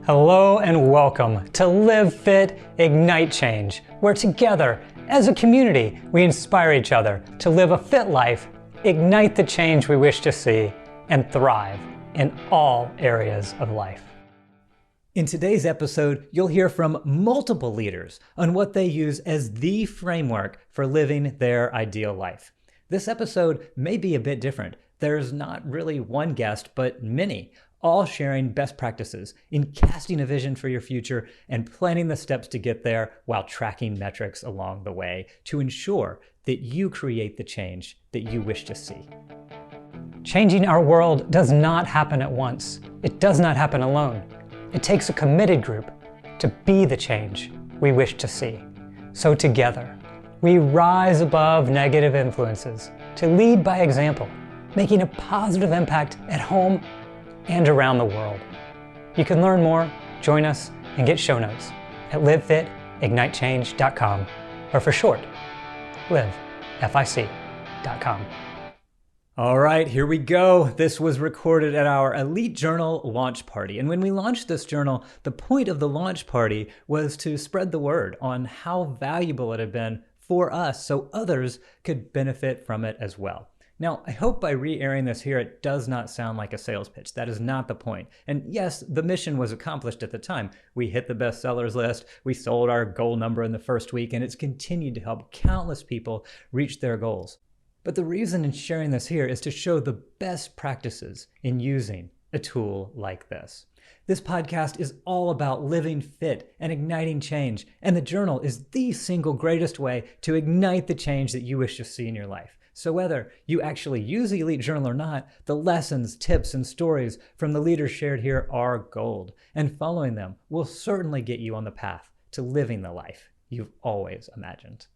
Hello and welcome to Live Fit, Ignite Change, where together, as a community, we inspire each other to live a fit life, ignite the change we wish to see, and thrive in all areas of life. In today's episode, you'll hear from multiple leaders on what they use as the framework for living their ideal life. This episode may be a bit different. There's not really one guest, but many, all sharing best practices in casting a vision for your future and planning the steps to get there while tracking metrics along the way to ensure that you create the change that you wish to see. Changing our world does not happen at once. It does not happen alone. It takes a committed group to be the change we wish to see. So together, we rise above negative influences to lead by example, making a positive impact at home and around the world. You can learn more, join us, and get show notes at livefitignitechange.com, or for short, livefic.com. All right, here we go. This was recorded at our Elite Journal launch party. And when we launched this journal, the point of the launch party was to spread the word on how valuable it had been for us so others could benefit from it as well. Now, I hope by re-airing this here, it does not sound like a sales pitch. That is not the point. And yes, the mission was accomplished at the time. We hit the bestsellers list, we sold our goal number in the first week, and it's continued to help countless people reach their goals. But the reason in sharing this here is to show the best practices in using a tool like this. This podcast is all about living fit and igniting change, and the journal is the single greatest way to ignite the change that you wish to see in your life. So whether you actually use the Elite Journal or not, the lessons, tips, and stories from the leaders shared here are gold, and following them will certainly get you on the path to living the life you've always imagined.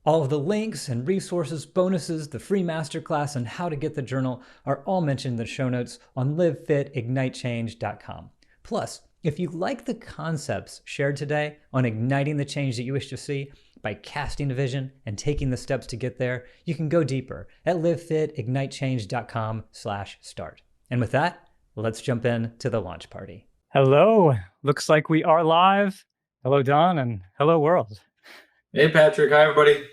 All of the links and resources, bonuses, the free masterclass, and how to get the journal are all mentioned in the show notes on livefitignitechange.com. Plus, if you like the concepts shared today on igniting the change that you wish to see by casting a vision and taking the steps to get there, you can go deeper at livefitignitechange.com/start. And with that, let's jump in to the launch party. Hello, looks like we are live. Hello, Don, and hello, world. Hey, Patrick. Hi, everybody.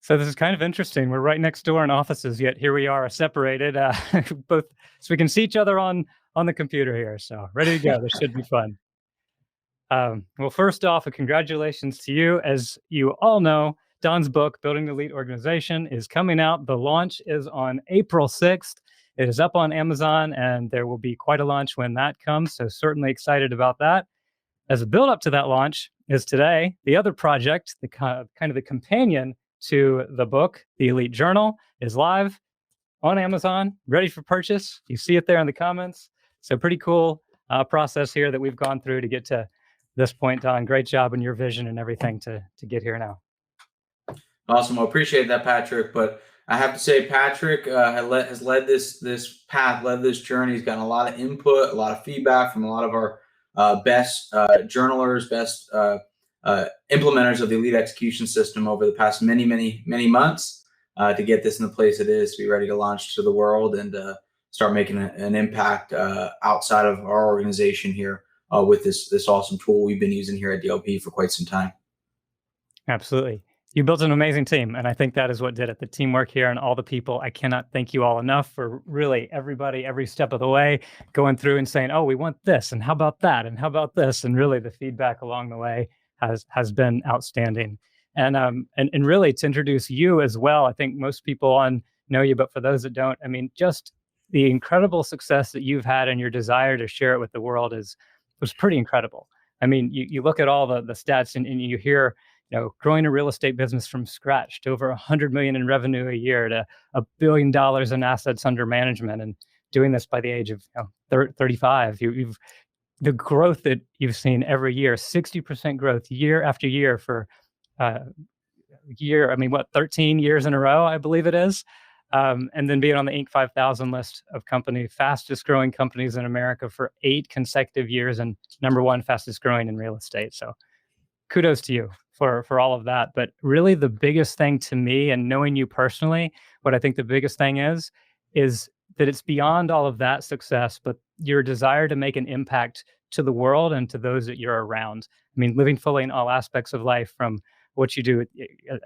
So this is kind of interesting. We're right next door in offices, yet here we are separated, both so we can see each other on the computer here. So ready to go. This should be fun. Well, first off, a congratulations to you. As you all know, Don's book, Building the Elite Organization, is coming out. The launch is on April 6th. It is up on Amazon, and there will be quite a launch when that comes. So certainly excited about that. As a build up to that launch is today, the other project, the kind of the companion to the book, the Elite Journal, is live on Amazon, ready for purchase. You see it there in the comments. So pretty cool process here that we've gone through to get to this point, Don. Great job on your vision and everything to get here now. Awesome. Well, appreciate that, Patrick. But I have to say, Patrick has led this path, led this journey. He's gotten a lot of input, a lot of feedback from a lot of our best journalers, best implementers of the Elite Execution System over the past many months to get this in the place it is, to be ready to launch to the world and start making an impact outside of our organization here with this awesome tool we've been using here at DLP for quite some time. Absolutely. You built an amazing team, and I think that is what did it. The teamwork here and all the people. I cannot thank you all enough for really everybody, every step of the way, going through and saying, oh, we want this, and how about that, and how about this? And really the feedback along the way has been outstanding. And really to introduce you as well, I think most people know you, but for those that don't, I mean, just the incredible success that you've had and your desire to share it with the world was pretty incredible. I mean, you look at all the stats and you hear, growing a real estate business from scratch to over $100 million in revenue a year to $1 billion in assets under management, and doing this by the age of 35. The growth that you've seen every year, 60% growth year after year for 13 years in a row, I believe it is. And then being on the Inc. 5000 list of fastest growing companies in America for 8 consecutive years, and #1 fastest growing in real estate. So kudos to you for all of that. But really the biggest thing to me, and knowing you personally, what I think the biggest thing is that it's beyond all of that success, but your desire to make an impact to the world and to those that you're around. I mean, living fully in all aspects of life, from what you do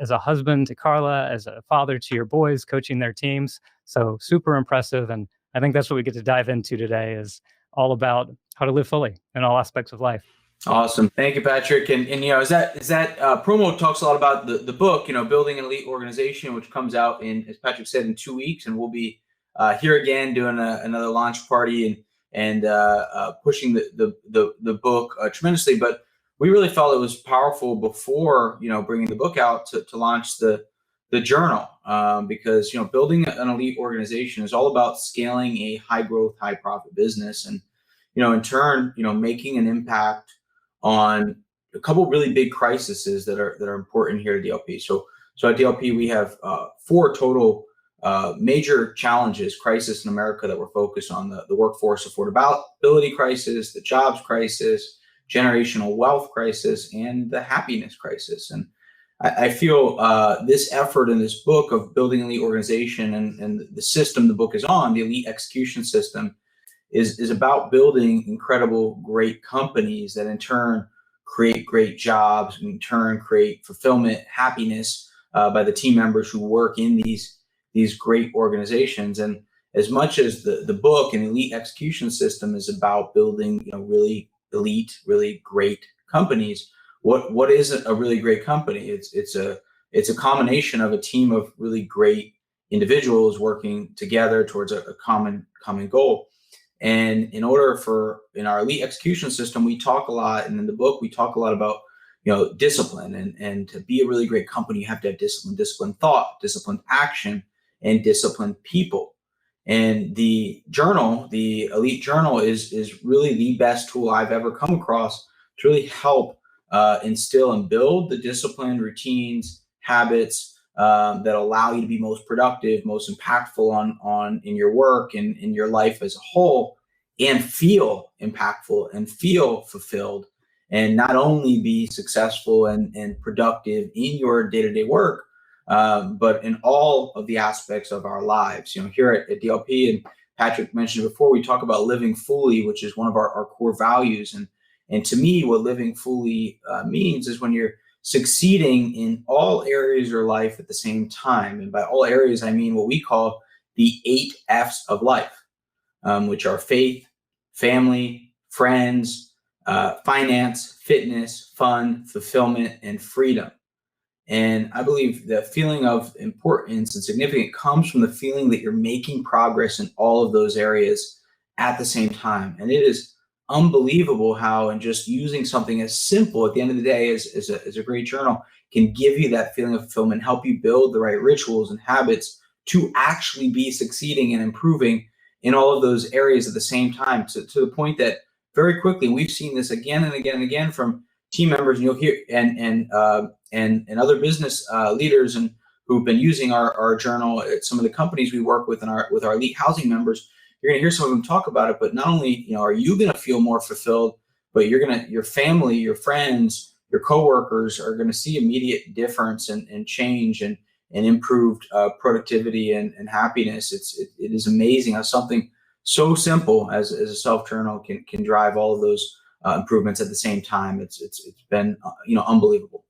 as a husband to Carla, as a father to your boys, coaching their teams. So super impressive. And I think that's what we get to dive into today, is all about how to live fully in all aspects of life. Awesome. Thank you, Patrick. And is that promo talks a lot about the book, building an elite organization, which comes out in, as Patrick said, in 2 weeks, and we'll be here again doing another launch party and pushing the book tremendously. But we really felt it was powerful before bringing the book out to launch the journal, because building an elite organization is all about scaling a high growth, high profit business, and in turn making an impact on a couple really big crises that are important here at DLP. So at DLP we have 4 total major challenges, crisis in America that we're focused on: the workforce affordability crisis, the jobs crisis, generational wealth crisis, and the happiness crisis. And I feel this effort in this book of building an elite organization and the system the book is on, the elite execution system, is about building incredible, great companies that in turn create great jobs, in turn create fulfillment, happiness by the team members who work in these great organizations. And as much as the book and elite execution system is about building really elite, really great companies, what is a really great company? It's a combination of a team of really great individuals working together towards a common goal. And in our elite execution system, we talk a lot, and in the book we talk a lot about discipline, and to be a really great company, you have to have disciplined thought, disciplined action, and disciplined people. And the journal, the elite journal, is really the best tool I've ever come across to really help instill and build the discipline, routines, habits that allow you to be most productive, most impactful on in your work and in your life as a whole, and feel impactful and feel fulfilled, and not only be successful and productive in your day-to-day work, but in all of the aspects of our lives. Here at DLP, and Patrick mentioned before, we talk about living fully, which is one of our core values. And to me, what living fully means is when you're succeeding in all areas of your life at the same time. And by all areas, I mean what we call the 8 F's of life, which are faith, family, friends, finance, fitness, fun, fulfillment, and freedom. And I believe the feeling of importance and significance comes from the feeling that you're making progress in all of those areas at the same time. And it is unbelievable how, and just using something as simple at the end of the day as a great journal can give you that feeling of fulfillment, help you build the right rituals and habits to actually be succeeding and improving in all of those areas at the same time, to the point that very quickly we've seen this again and again and again from team members, and you'll hear and other business leaders and who've been using our journal at some of the companies we work with with our elite housing members. You're going to hear some of them talk about it, but not only are you going to feel more fulfilled, but your family, your friends, your coworkers are going to see immediate difference and change and improved productivity and happiness. It is amazing how something so simple as a self journal can drive all of those improvements at the same time. It's been unbelievable.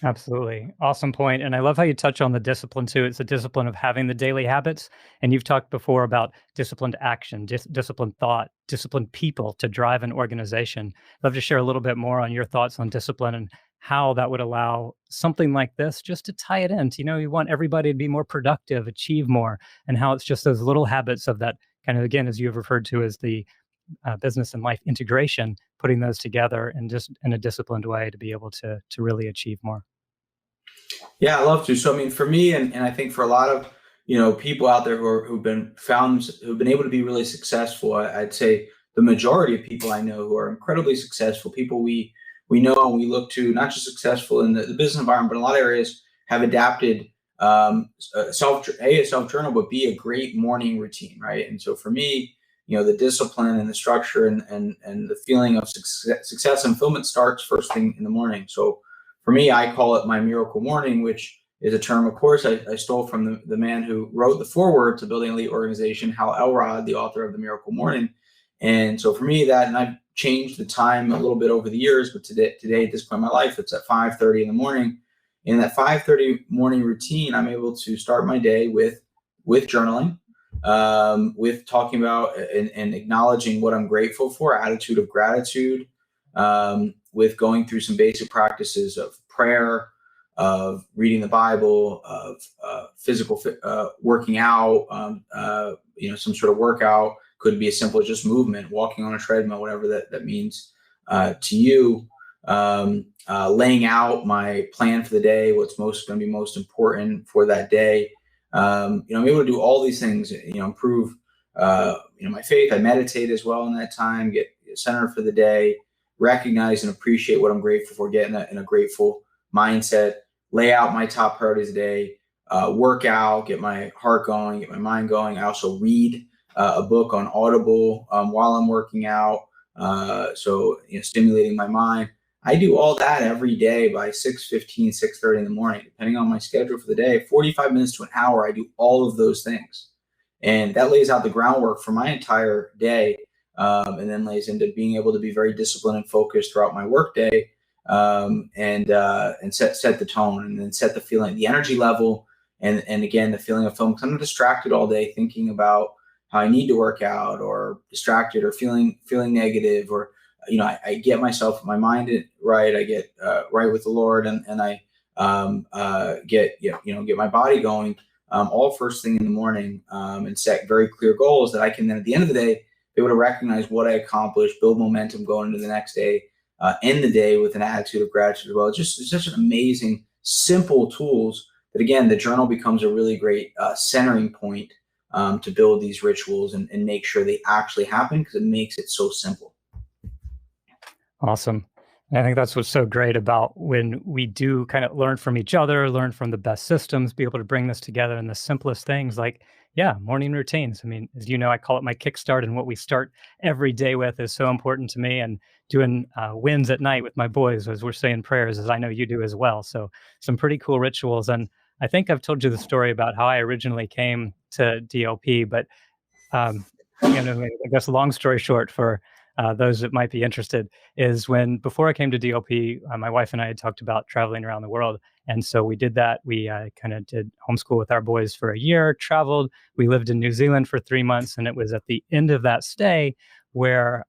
Absolutely. Awesome point. And I love how you touch on the discipline too. It's a discipline of having the daily habits. And you've talked before about disciplined action, disciplined thought, disciplined people to drive an organization. I'd love to share a little bit more on your thoughts on discipline and how that would allow something like this just to tie it in. You want everybody to be more productive, achieve more, and how it's just those little habits of that kind of, again, as you have referred to as the business and life integration, putting those together and just in a disciplined way to be able to really achieve more. Yeah, I love to. So, I mean, for me, and I think for a lot of, people out there who've been able to be really successful, I'd say the majority of people I know who are incredibly successful, people we know and we look to, not just successful in the business environment, but in a lot of areas have adapted a self journal, but be a great morning routine, right? And so for me, the discipline and the structure and the feeling of success and fulfillment starts first thing in the morning. So for me, I call it my miracle morning, which is a term, of course, I stole from the man who wrote the foreword to Building an Elite Organization, Hal Elrod, the author of The Miracle Morning. And so for me, and I've changed the time a little bit over the years, but today at this point in my life, it's at 5:30 in the morning. In that 5:30 morning routine, I'm able to start my day with journaling, with talking about and acknowledging what I'm grateful for, attitude of gratitude, with going through some basic practices of prayer, of reading the Bible, of physical working out, some sort of workout. Could be as simple as just movement, walking on a treadmill, whatever that means to you. Laying out my plan for the day, what's going to be most important for that day. I'm able to do all these things, improve, my faith. I meditate as well in that time, get centered for the day, recognize and appreciate what I'm grateful for, get in a grateful mindset, lay out my top priorities of the day, work out, get my heart going, get my mind going. I also read a book on Audible while I'm working out, so stimulating my mind. I do all that every day by 6:15, 6:30 in the morning, depending on my schedule for the day. 45 minutes to an hour, I do all of those things. And that lays out the groundwork for my entire day, and then lays into being able to be very disciplined and focused throughout my work day, and set the tone, and then set the feeling, the energy level, and again, the feeling of film. Because I'm distracted all day thinking about how I need to work out, or distracted, or feeling negative, or I get myself, my mind right. I get right with the Lord, and I get my body going, all first thing in the morning, and set very clear goals that I can then at the end of the day be able to recognize what I accomplished, build momentum going into the next day, end the day with an attitude of gratitude as well. It's such an amazing, simple tools that, again, the journal becomes a really great centering point to build these rituals and make sure they actually happen, because it makes it so simple. Awesome. And I think that's what's so great about when we do kind of learn from each other, learn from the best systems, be able to bring this together in the simplest things, like, morning routines. I mean, as you know, I call it my kickstart, and what we start every day with is so important to me. And doing wins at night with my boys as we're saying prayers, as I know you do as well. So some pretty cool rituals. And I think I've told you the story about how I originally came to DLP, but I guess long story short, for those that might be interested, is before I came to DLP, my wife and I had talked about traveling around the world. And so we did that. We kind of did homeschool with our boys for a year, traveled. We lived in New Zealand for 3 months. And it was at the end of that stay where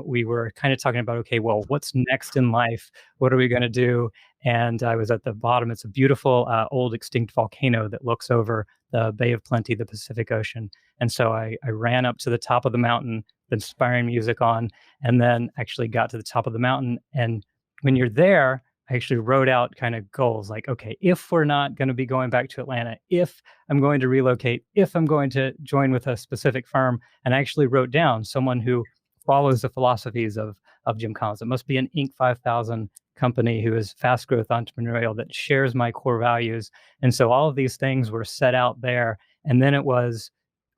we were kind of talking about, okay, well, what's next in life? What are we going to do? And I was at the bottom. It's a beautiful old extinct volcano that looks over the Bay of Plenty, the Pacific Ocean. And so I ran up to the top of the mountain, inspiring music on, and then actually got to the top of the mountain. And when you're there, I actually wrote out kind of goals like, okay, if we're not going to be going back to Atlanta, if I'm going to relocate, if I'm going to join with a specific firm. And I actually wrote down someone who follows the philosophies of Jim Collins. It must be an Inc. 5000 company who is fast growth entrepreneurial that shares my core values. And so all of these things were set out there. And then it was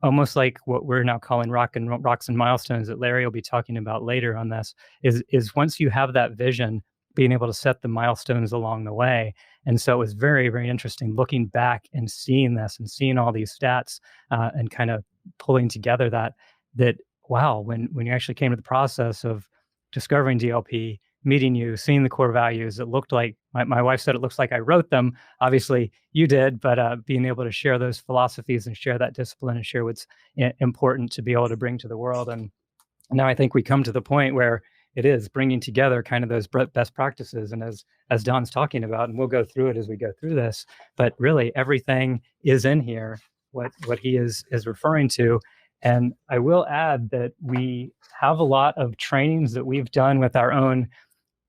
almost like what we're now calling rocks and milestones that Larry will be talking about later on this, is once you have that vision, being able to set the milestones along the way. And so it was very, very interesting looking back and seeing this and seeing all these stats and kind of pulling together that wow, when you actually came to the process of discovering DLP, meeting you, seeing the core values, it looked like, my wife said it looks like I wrote them. Obviously you did, but being able to share those philosophies and share that discipline and share what's important to be able to bring to the world. And now I think we come to the point where it is bringing together kind of those best practices. And as Don's talking about, and we'll go through it as we go through this, but really everything is in here, what he is referring to. And I will add that we have a lot of trainings that we've done with our own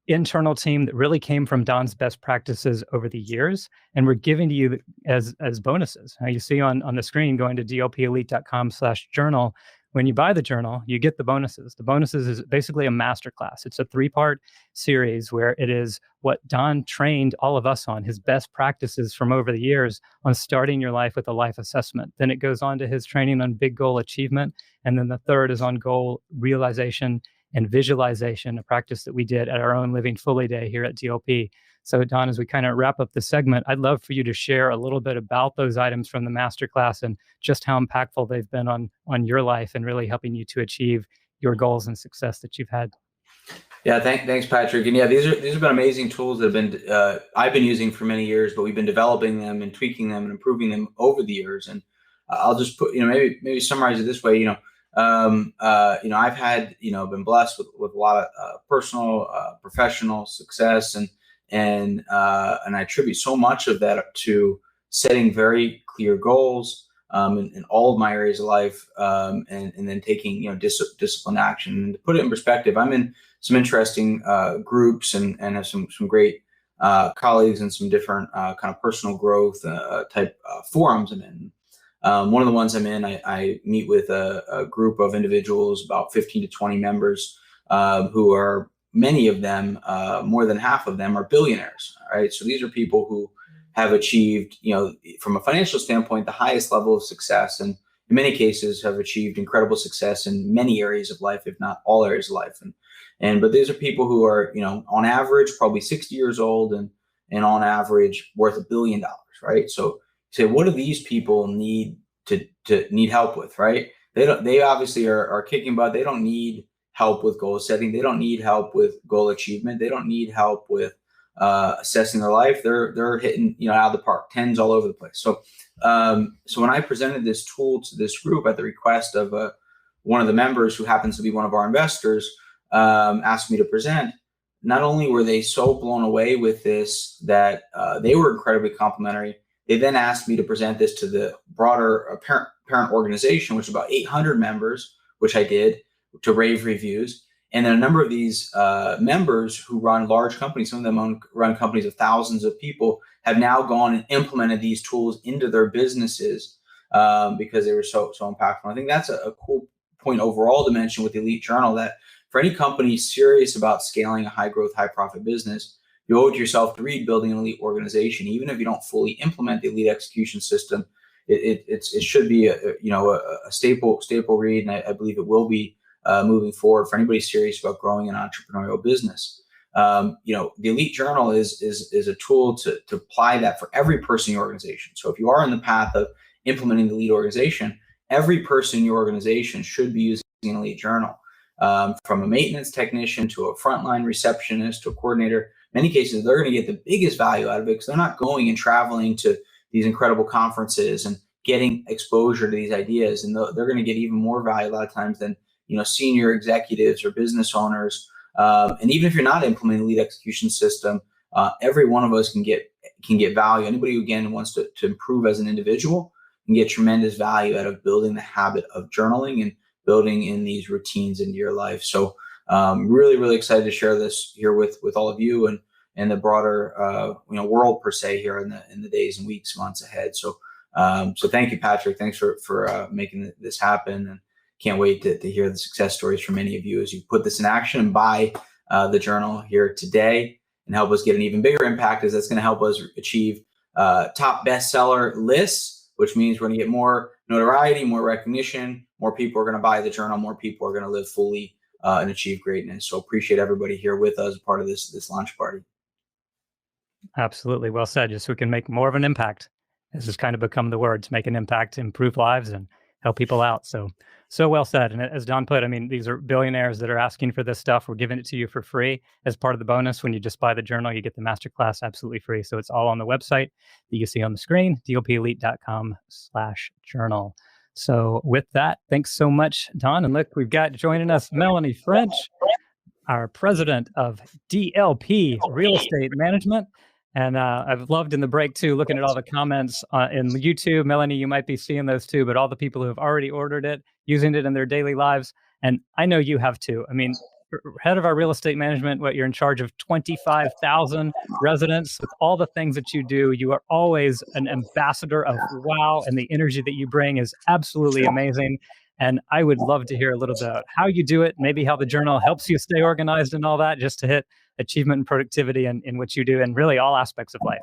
internal team that really came from Don's best practices over the years, and we're giving to you as bonuses. Now you see on the screen, going to dlpelite.com/journal. When you buy the journal, you get the bonuses. The bonuses is basically a masterclass. It's a 3-part series where it is what Don trained all of us on, his best practices from over the years on starting your life with a life assessment. Then it goes on to his training on big goal achievement. And then the third is on goal realization and visualization, a practice that we did at our own Living Fully Day here at DLP. So Don, as we kind of wrap up the segment, I'd love for you to share a little bit about those items from the masterclass and just how impactful they've been on your life and really helping you to achieve your goals and success that you've had. Yeah, thanks, Patrick. And yeah, these have been amazing tools that have been I've been using for many years, but we've been developing them and tweaking them and improving them over the years. And I'll just put, maybe summarize it this way. I've had, been blessed with a lot of personal, professional success, and I attribute so much of that to setting very clear goals in all of my areas of life, and then taking disciplined action. And to put it in perspective, I'm in some interesting groups and have some great colleagues and some different kind of personal growth type forums I'm in. One of the ones I'm in, I meet with a group of individuals, about 15 to 20 members, who are, many of them, more than half of them are billionaires. All right. So these are people who have achieved, from a financial standpoint, the highest level of success, and in many cases have achieved incredible success in many areas of life, if not all areas of life. But these are people who are, on average, probably 60 years old and on average worth $1 billion, right? So what do these people need to need help with, right? They obviously are kicking butt. They don't need help with goal setting. They don't need help with goal achievement. They don't need help with assessing their life. They're hitting, out of the park, tens all over the place. So when I presented this tool to this group at the request of one of the members, who happens to be one of our investors, asked me to present, not only were they so blown away with this that they were incredibly complimentary, they then asked me to present this to the broader parent organization, which is about 800 members, which I did, to rave reviews. And then a number of these members who run large companies, some of them run companies of thousands of people, have now gone and implemented these tools into their businesses because they were so impactful. I think that's a cool point overall to mention with the Elite Journal, that for any company serious about scaling a high growth, high profit business, you owe it to yourself to read Building an Elite Organization. Even if you don't fully implement the Elite Execution System, it should be a staple read, and I believe it will be moving forward for anybody serious about growing an entrepreneurial business. The Elite Journal is a tool to apply that for every person in your organization. So if you are in the path of implementing the Elite organization, every person in your organization should be using an Elite Journal. From a maintenance technician to a frontline receptionist to a coordinator, many cases they're going to get the biggest value out of it because they're not going and traveling to these incredible conferences and getting exposure to these ideas, and they're going to get even more value a lot of times than senior executives or business owners. And even if you're not implementing the Elite Execution System, every one of us can get value. Anybody who again wants to improve as an individual can get tremendous value out of building the habit of journaling and building in these routines into your life. So really, really excited to share this here with all of you and the broader world per se here in the days and weeks, months ahead. So thank you, Patrick. Thanks for making this happen, and can't wait to hear the success stories from many of you as you put this in action and buy the journal here today and help us get an even bigger impact, as that's going to help us achieve top bestseller lists, which means we're going to get more notoriety, more recognition, more people are going to buy the journal, more people are going to live fully and achieve greatness. So appreciate everybody here with us, part of this launch party. Absolutely. Well said. Just so we can make more of an impact. This has kind of become the word, to make an impact, improve lives, and help people out. So well said. And as Don put, I mean, these are billionaires that are asking for this stuff. We're giving it to you for free as part of the bonus. When you just buy the journal, you get the masterclass absolutely free. So it's all on the website that you see on the screen, dlpelite.com/journal. So with that, thanks so much, Don. And look, we've got joining us Melanie French, our president of DLP Real Estate Management. And I've loved in the break too, looking at all the comments in YouTube. Melanie, you might be seeing those too, but all the people who have already ordered it, using it in their daily lives. And I know you have too. I mean, head of our real estate management, you're in charge of 25,000 residents. With all the things that you do, you are always an ambassador of wow. And the energy that you bring is absolutely amazing. And I would love to hear a little bit about how you do it, maybe how the journal helps you stay organized and all that, just to hit achievement and productivity in what you do and really all aspects of life.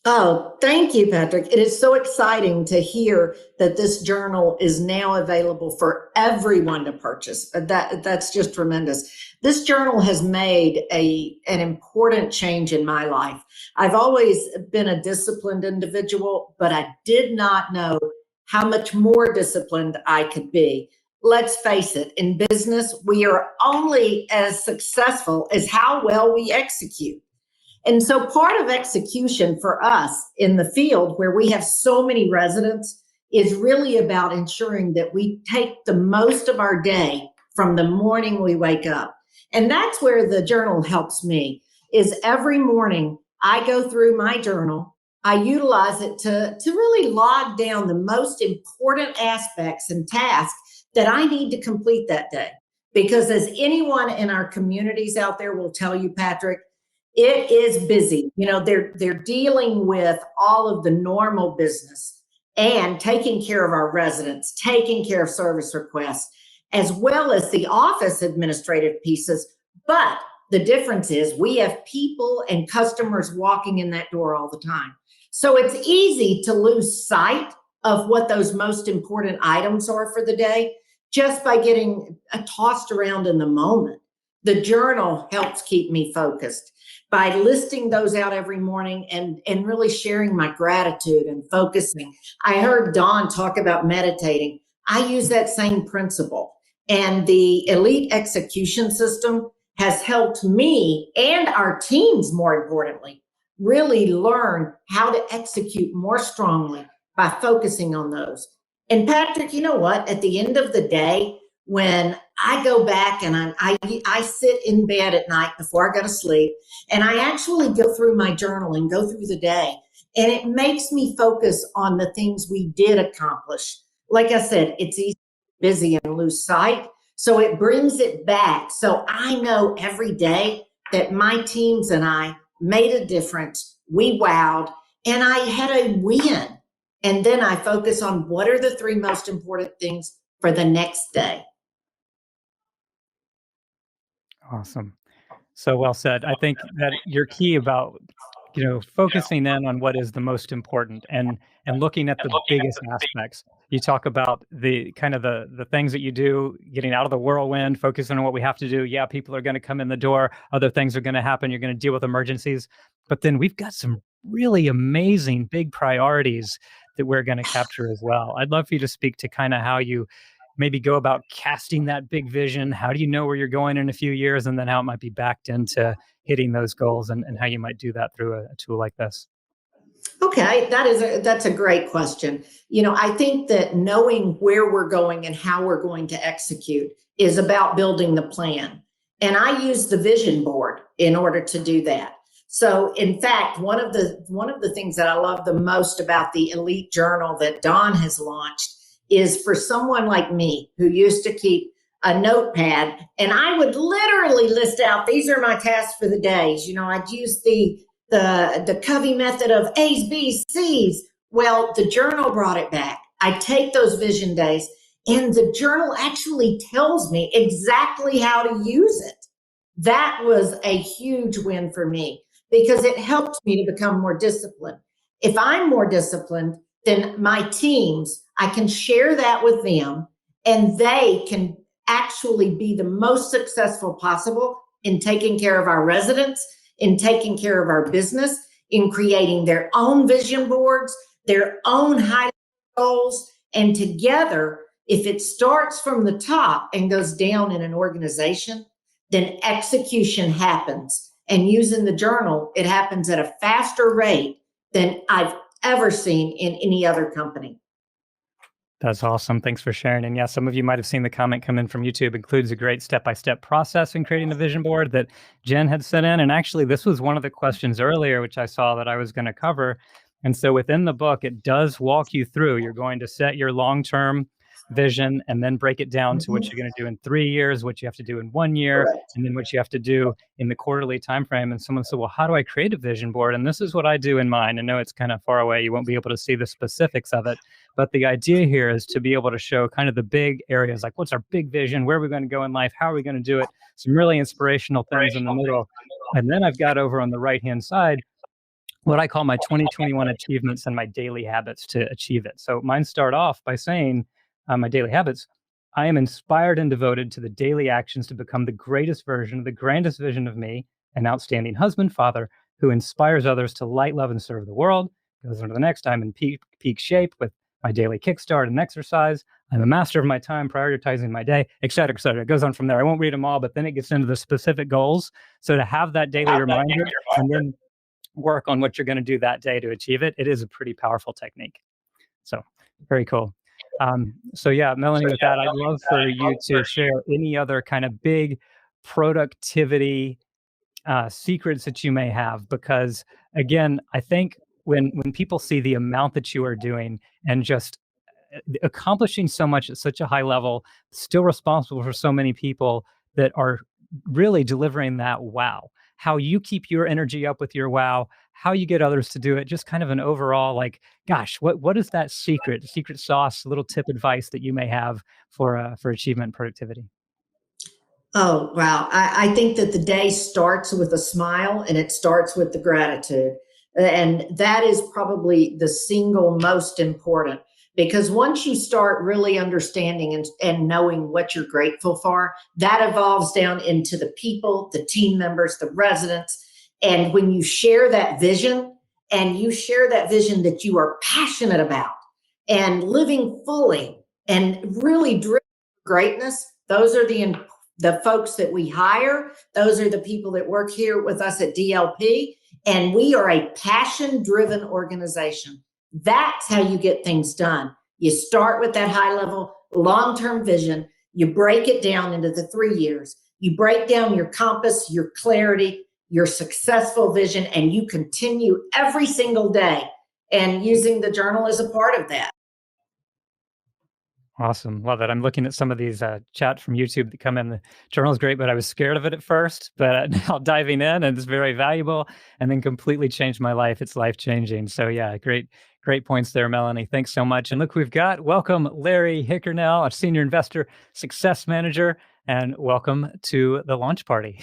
Oh, thank you, Patrick. It is so exciting to hear that this journal is now available for everyone to purchase. That's just tremendous. This journal has made an important change in my life. I've always been a disciplined individual, but I did not know how much more disciplined I could be. let's face it, in business, we are only as successful as how well we execute. And so part of execution for us in the field where we have so many residents is really about ensuring that we take the most of our day from the morning we wake up. And that's where the journal helps me, is every morning I go through my journal. I utilize it to really log down the most important aspects and tasks that I need to complete that day. Because as anyone in our communities out there will tell you, Patrick, it is busy. You know, they're dealing with all of the normal business and taking care of our residents, taking care of service requests, as well as the office administrative pieces. But the difference is we have people and customers walking in that door all the time. So it's easy to lose sight of what those most important items are for the day just by getting tossed around in the moment. The journal helps keep me focused by listing those out every morning and really sharing my gratitude and focusing. I heard Dawn talk about meditating. I use that same principle. And the elite execution system has helped me and our teams, more importantly, really learn how to execute more strongly by focusing on those. And Patrick, you know what? At the end of the day, when I go back and I sit in bed at night before I go to sleep, and I actually go through my journal and go through the day, and it makes me focus on the things we did accomplish. Like I said, it's easy to be busy and lose sight. So it brings it back. So I know every day that my teams and I made a difference. We wowed, and I had a win. And then I focus on what are the 3 most important things for the next day. Awesome. So well said. I think that you're key about, focusing in on what is the most important and looking at the biggest aspects. You talk about the kind of the things that you do, getting out of the whirlwind, focusing on what we have to do. Yeah, people are going to come in the door. Other things are going to happen. You're going to deal with emergencies. But then we've got some really amazing big priorities that we're going to capture as well. I'd love for you to speak to kind of how you maybe go about casting that big vision. How do you know where you're going in a few years, and then how it might be backed into hitting those goals, and how you might do that through a tool like this? Okay, that's a great question. You know, I think that knowing where we're going and how we're going to execute is about building the plan. And I use the vision board in order to do that. So in fact, one of the things that I love the most about the Elite Journal that Dawn has launched is for someone like me who used to keep a notepad, and I would literally list out, these are my tasks for the days. You know, I'd use the Covey method of A's, B's, C's. Well, the journal brought it back. I take those vision days, and the journal actually tells me exactly how to use it. That was a huge win for me because it helped me to become more disciplined. If I'm more disciplined, then my teams, I can share that with them, and they can actually be the most successful possible in taking care of our residents, in taking care of our business, in creating their own vision boards, their own high goals. And together, if it starts from the top and goes down in an organization, then execution happens. And using the journal, it happens at a faster rate than I've ever seen in any other company. That's awesome. Thanks for sharing. And yeah, some of you might have seen the comment come in from YouTube. Includes a great step-by-step process in creating a vision board that Jen had sent in. And actually, this was one of the questions earlier, which I saw that I was going to cover. And so within the book, it does walk you through. You're going to set your long-term vision and then break it down to what you're going to do in 3 years, what you have to do in 1 year, Correct. and then what you have to do in the quarterly time frame. And someone said, well, how do I create a vision board? And this is what I do in mine. I know it's kind of far away. You won't be able to see the specifics of it. But the idea here is to be able to show kind of the big areas, like what's our big vision? Where are we going to go in life? How are we going to do it? Some really inspirational things in the middle. And then I've got over on the right-hand side what I call my 2021 achievements and my daily habits to achieve it. So mine start off by saying, my daily habits, I am inspired and devoted to the daily actions to become the greatest version of the grandest vision of me, an outstanding husband, father, who inspires others to light, love, and serve the world. Goes on to the next, I'm in peak shape with my daily kickstart and exercise. I'm a master of my time, prioritizing my day, et cetera, et cetera. It goes on from there. I won't read them all, but then it gets into the specific goals. So to have that daily reminder and then work on what you're going to do that day to achieve it, it is a pretty powerful technique. So very cool. So yeah, Melanie, with that, I'd love for you to share any other kind of big productivity secrets that you may have, because again, I think when people see the amount that you are doing and just accomplishing so much at such a high level, still responsible for so many people that are really delivering that wow. How you keep your energy up with your wow, how you get others to do it, just kind of an overall like, gosh, what is that secret sauce, little tip advice that you may have for achievement and productivity? Oh, wow. I think that the day starts with a smile and it starts with the gratitude. And that is probably the single most important, because once you start really understanding and knowing what you're grateful for, that evolves down into the people, the team members, the residents. And when you share that vision and you share that vision that you are passionate about and living fully and really driven greatness, those are the folks that we hire. Those are the people that work here with us at DLP. And we are a passion driven organization. That's how you get things done. You start with that high level, long term vision. You break it down into the 3 years. You break down your compass, your clarity, your successful vision, and you continue every single day. And using the journal is a part of that. Awesome. Love it. I'm looking at some of these chats from YouTube that come in. The journal is great, but I was scared of it at first. But now diving in, and it's very valuable, and then completely changed my life. It's life changing. So yeah, great points there, Melanie. Thanks so much. And look, we've got welcome Larry Hickernell, a senior investor success manager, and welcome to the launch party.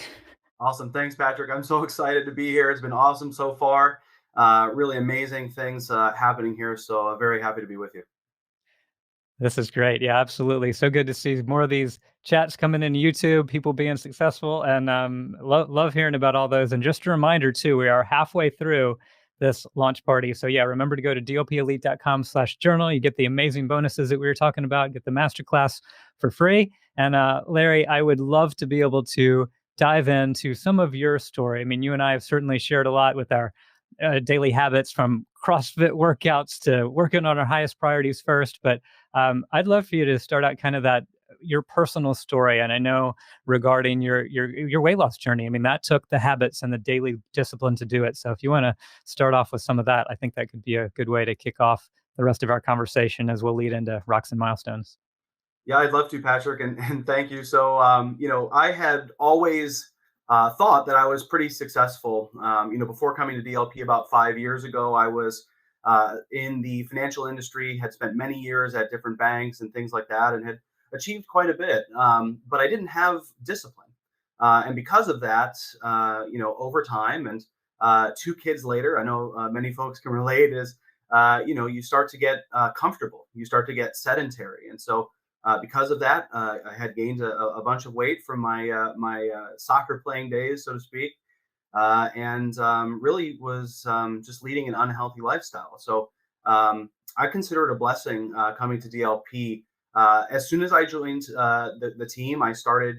Awesome. Thanks, Patrick. I'm so excited to be here. It's been awesome so far. Really amazing things happening here. So very happy to be with you. This is great. Yeah, absolutely. So good to see more of these chats coming in YouTube, people being successful, and love hearing about all those. And just a reminder too, we are halfway through this launch party. So yeah, remember to go to dlpelite.com/journal. You get the amazing bonuses that we were talking about, get the masterclass for free. And Larry, I would love to be able to dive into some of your story. I mean, you and I have certainly shared a lot with our daily habits, from CrossFit workouts to working on our highest priorities first. But I'd love for you to start out kind of that your personal story. And I know regarding your weight loss journey, I mean, that took the habits and the daily discipline to do it. So if you want to start off with some of that, I think that could be a good way to kick off the rest of our conversation as we'll lead into rocks and milestones. Yeah, I'd love to, Patrick, and thank you. So, I had always thought that I was pretty successful. Before coming to DLP about 5 years ago, I was in the financial industry, had spent many years at different banks and things like that, and had achieved quite a bit. But I didn't have discipline. And because of that, over time and 2 kids later, I know many folks can relate, is, you start to get comfortable, you start to get sedentary. And so because of that, I had gained a bunch of weight from my soccer playing days, so to speak, and really was just leading an unhealthy lifestyle. So I consider it a blessing coming to DLP. As soon as I joined the team, I started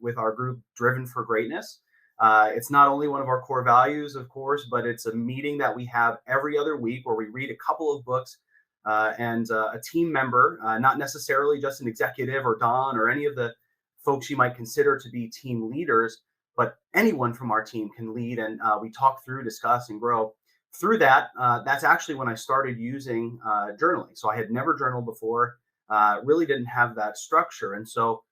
with our group, Driven for Greatness. It's not only one of our core values, of course, but it's a meeting that we have every other week where we read a couple of books. And a team member, not necessarily just an executive or Don or any of the folks you might consider to be team leaders, but anyone from our team can lead. And we talk through, discuss, and grow. Through that, that's actually when I started using journaling. So I had never journaled before, really didn't have that structure. And so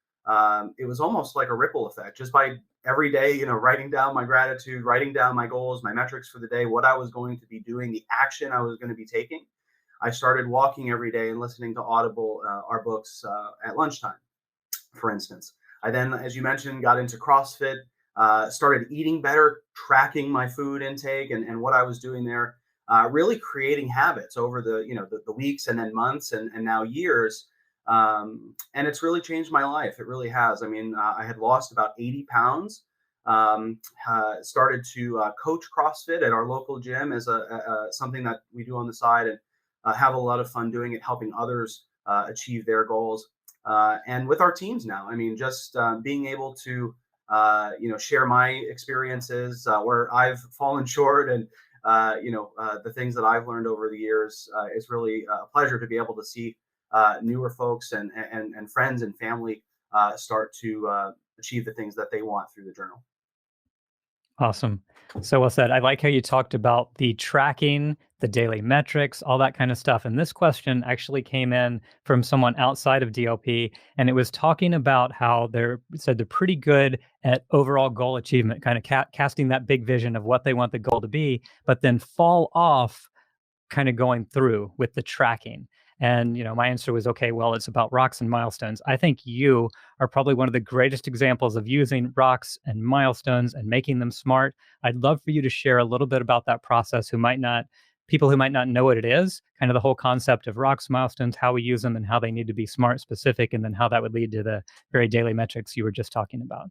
it was almost like a ripple effect, just by every day, writing down my gratitude, writing down my goals, my metrics for the day, what I was going to be doing, the action I was going to be taking. I started walking every day and listening to Audible, our books at lunchtime, for instance. I then, as you mentioned, got into CrossFit, started eating better, tracking my food intake and what I was doing there, really creating habits over the weeks and then months and now years. And it's really changed my life. It really has. I mean, I had lost about 80 pounds, started to coach CrossFit at our local gym as something that we do on the side. And have a lot of fun doing it, helping others achieve their goals. And with our teams now, I mean, just being able to share my experiences where I've fallen short, and the things that I've learned over the years. It's really a pleasure to be able to see newer folks and friends and family start to achieve the things that they want through the journal. Awesome. So well said. I like how you talked about the tracking, the daily metrics, all that kind of stuff. And this question actually came in from someone outside of DLP, and it was talking about how they're pretty good at overall goal achievement, kind of casting that big vision of what they want the goal to be, but then fall off kind of going through with the tracking. And, my answer was, okay, well, it's about rocks and milestones. I think you are probably one of the greatest examples of using rocks and milestones and making them smart. I'd love for you to share a little bit about that process people who might not know what it is, kind of the whole concept of rocks, milestones, how we use them and how they need to be smart, specific, and then how that would lead to the very daily metrics you were just talking about.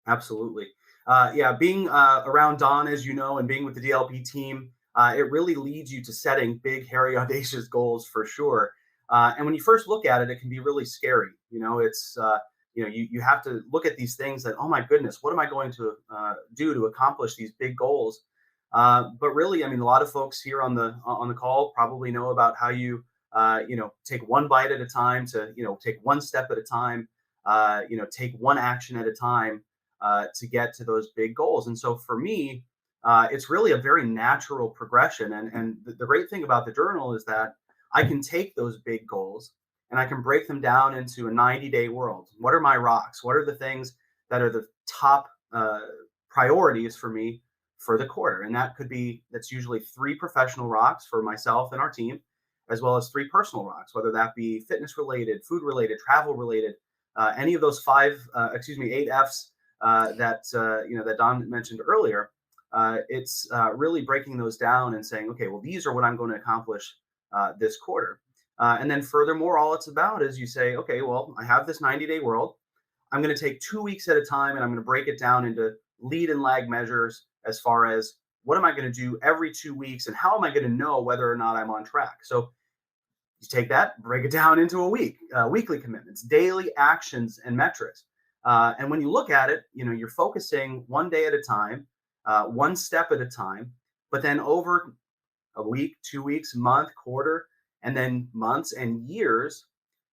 Absolutely. Yeah, being around Don, as you know, and being with the DLP team, it really leads you to setting big, hairy, audacious goals for sure. And when you first look at it, it can be really scary. You have to look at these things that, oh my goodness, what am I going to do to accomplish these big goals? But really, I mean, a lot of folks here on the call probably know about how you take one bite at a time, to take one step at a time, take one action at a time to get to those big goals. And so for me, it's really a very natural progression. And the great thing about the journal is that I can take those big goals and I can break them down into a 90-day world. What are my rocks? What are the things that are the top priorities for me for the quarter? And that's usually 3 professional rocks for myself and our team, as well as 3 personal rocks, whether that be fitness related, food related, travel related, any of those 8 F's that Don mentioned earlier. It's really breaking those down and saying, okay, well, these are what I'm going to accomplish this quarter. And then furthermore, all it's about is you say, okay, well, I have this 90-day world. I'm going to take 2 weeks at a time, and I'm going to break it down into lead and lag measures as far as what am I going to do every 2 weeks, and how am I going to know whether or not I'm on track? So you take that, break it down into a week, weekly commitments, daily actions and metrics. And when you look at it, you're focusing one day at a time, one step at a time, but then over a week, 2 weeks, month, quarter, and then months and years,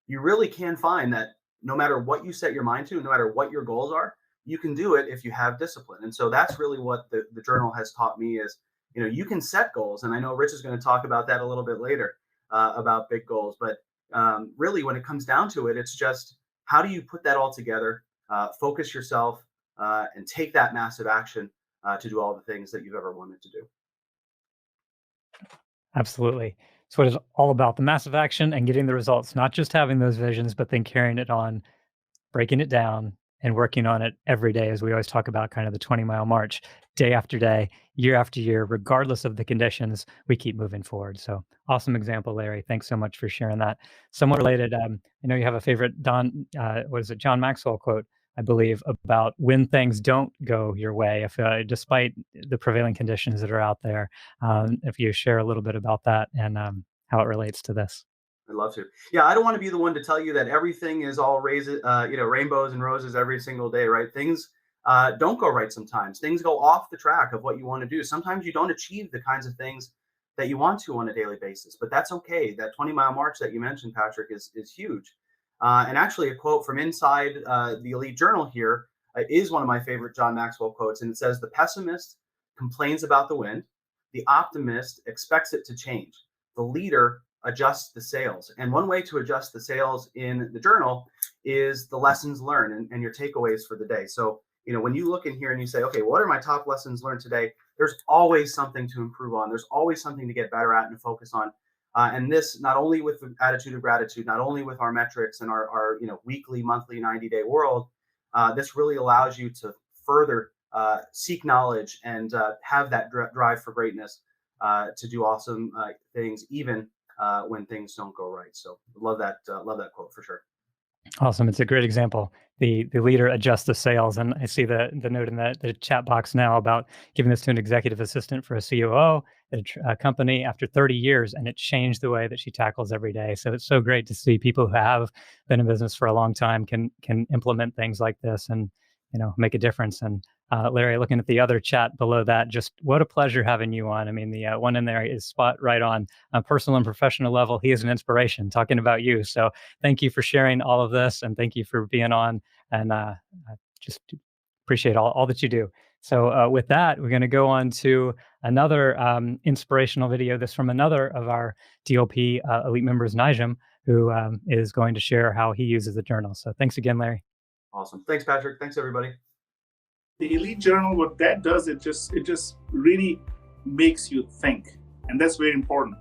you really can find that no matter what you set your mind to, no matter what your goals are, you can do it if you have discipline. And so that's really what the journal has taught me is, you can set goals. And I know Rich is going to talk about that a little bit later about big goals. But really, when it comes down to it, it's just how do you put that all together, focus yourself, and take that massive action to do all the things that you've ever wanted to do. Absolutely. It's what it's all about, the massive action and getting the results, not just having those visions, but then carrying it on, breaking it down and working on it every day, as we always talk about, kind of the 20-mile march, day after day, year after year, regardless of the conditions, we keep moving forward. So awesome example, Larry. Thanks so much for sharing that. Somewhat related, I know you have a favorite John Maxwell quote, I believe, about when things don't go your way, if despite the prevailing conditions that are out there. If you share a little bit about that and how it relates to this. I'd love to. Yeah, I don't want to be the one to tell you that everything is all rainbows and roses every single day, right? Things don't go right sometimes. Things go off the track of what you want to do. Sometimes you don't achieve the kinds of things that you want to on a daily basis, but that's okay. That 20-mile march that you mentioned, Patrick, is huge. And actually, a quote from inside the Elite Journal here is one of my favorite John Maxwell quotes, and it says, "The pessimist complains about the wind. The optimist expects it to change. The leader adjust the sails." And one way to adjust the sails in the journal is the lessons learned and your takeaways for the day. So, when you look in here and you say, okay, what are my top lessons learned today? There's always something to improve on. There's always something to get better at and to focus on. And this, not only with the attitude of gratitude, not only with our metrics and our weekly, monthly, 90-day world, this really allows you to further seek knowledge and have that drive for greatness to do awesome things, even when things don't go right. So love that quote for sure. Awesome. It's a great example. The leader adjusts the sails. And I see the note in the chat box now about giving this to an executive assistant for a COO at a company after 30 years, and it changed the way that she tackles every day. So it's so great to see people who have been in business for a long time can implement things like this and make a difference. And Larry, looking at the other chat below that, just what a pleasure having you on. I mean, the one in there is spot right on. Personal and professional level, he is an inspiration talking about you. So thank you for sharing all of this, and thank you for being on. And I just appreciate all that you do. So with that, we're going to go on to another inspirational video. This from another of our DLP elite members, Nigem, who is going to share how he uses the journal. So thanks again, Larry. Awesome. Thanks, Patrick. Thanks, everybody. The elite journal, what that does, it just really makes you think, and that's very important.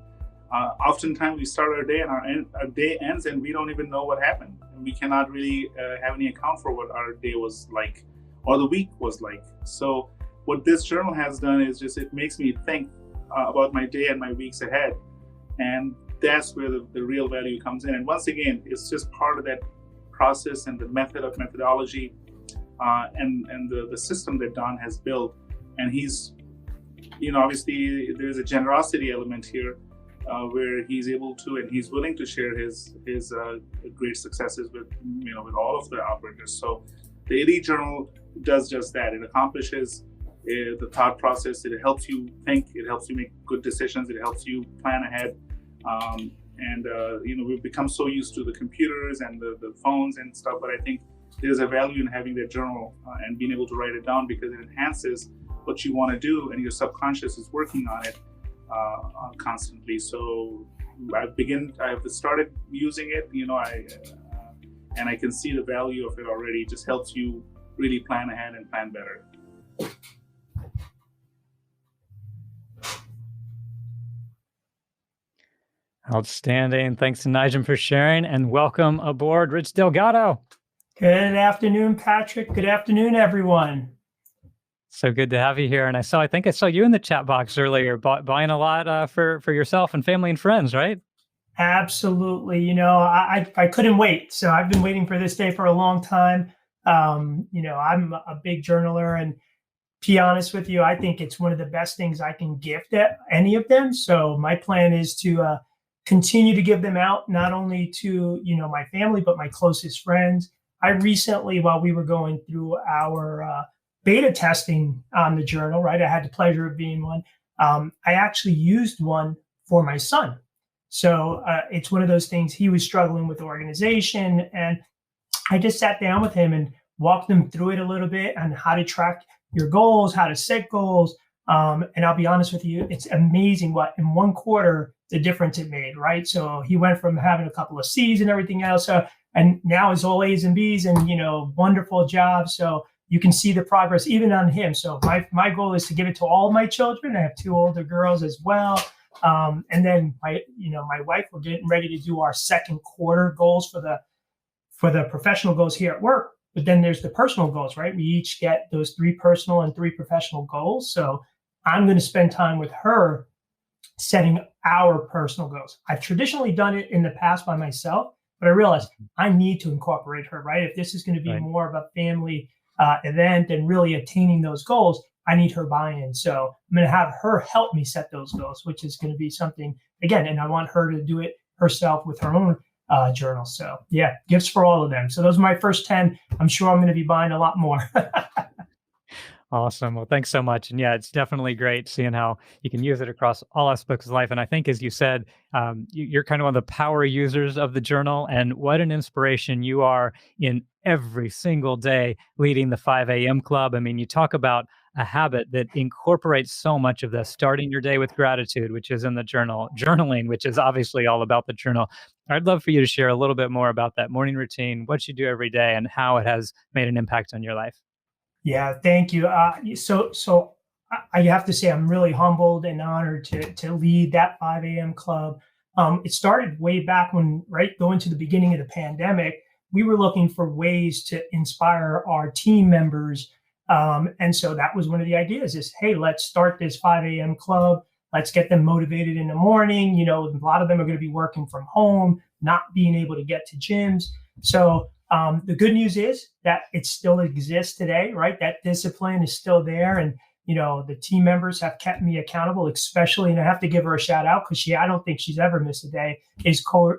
Oftentimes we start our day and our day ends and we don't even know what happened, and we cannot really have any account for what our day was like or the week was like. So what this journal has done is just it makes me think about my day and my weeks ahead, and that's where the real value comes in. And once again, it's just part of that process and the methodology and the system that Don has built. And he's, obviously there's a generosity element here where he's able to and he's willing to share his great successes with all of the operators. So the elite journal does just that. It accomplishes the thought process. It helps you think. It helps you make good decisions. It helps you plan ahead. We've become so used to the computers and the phones and stuff, but I think there's a value in having that journal and being able to write it down, because it enhances what you want to do and your subconscious is working on it constantly. So I have started using it, and I can see the value of it already. It just helps you really plan ahead and plan better. Outstanding. Thanks to Nigem for sharing, and welcome aboard, Rich Delgado. Good afternoon, Patrick. Good afternoon, everyone. So good to have you here. And I think I saw you in the chat box earlier, buying a lot for yourself and family and friends, right? Absolutely. I couldn't wait. So I've been waiting for this day for a long time. I'm a big journaler, and to be honest with you, I think it's one of the best things I can gift at any of them. So my plan is to continue to give them out, not only to, my family, but my closest friends. I recently, while we were going through our beta testing on the journal, right, I had the pleasure of being one. I actually used one for my son. So it's one of those things. He was struggling with organization, and I just sat down with him and walked him through it a little bit on how to track your goals, how to set goals. And I'll be honest with you, it's amazing what in one quarter, the difference it made, right? So he went from having a couple of C's and everything else, and now it's all A's and B's and, wonderful job. So you can see the progress even on him. So my goal is to give it to all my children. I have 2 older girls as well. And then my wife, we're getting ready to do our second quarter goals for the professional goals here at work. But then there's the personal goals, right? We each get those 3 personal and 3 professional goals. So I'm going to spend time with her setting our personal goals. I've traditionally done it in the past by myself, but I realized I need to incorporate her, right? If this is going to be more of a family event and really attaining those goals, I need her buy-in. So I'm going to have her help me set those goals, which is going to be something, again, and I want her to do it herself with her own journal. So yeah, gifts for all of them. So those are my first 10. I'm sure I'm going to be buying a lot more. Awesome. Well, thanks so much. And yeah, it's definitely great seeing how you can use it across all aspects of life. And I think, as you said, you're kind of one of the power users of the journal, and what an inspiration you are in every single day leading the 5 a.m. club. I mean, you talk about a habit that incorporates so much of this, starting your day with gratitude, which is in the journal, journaling, which is obviously all about the journal. I'd love for you to share a little bit more about that morning routine, what you do every day, and how it has made an impact on your life. Yeah, thank you. So I have to say I'm really humbled and honored to lead that 5 a.m. club. It started way back when, going to the beginning of the pandemic, we were looking for ways to inspire our team members. And so that was one of the ideas is, hey, let's start this 5 a.m. club. Let's get them motivated in the morning. A lot of them are going to be working from home, not being able to get to gyms. So The good news is that it still exists today, right? That discipline is still there. And, the team members have kept me accountable, especially, and I have to give her a shout out because I don't think she's ever missed a day, is Coy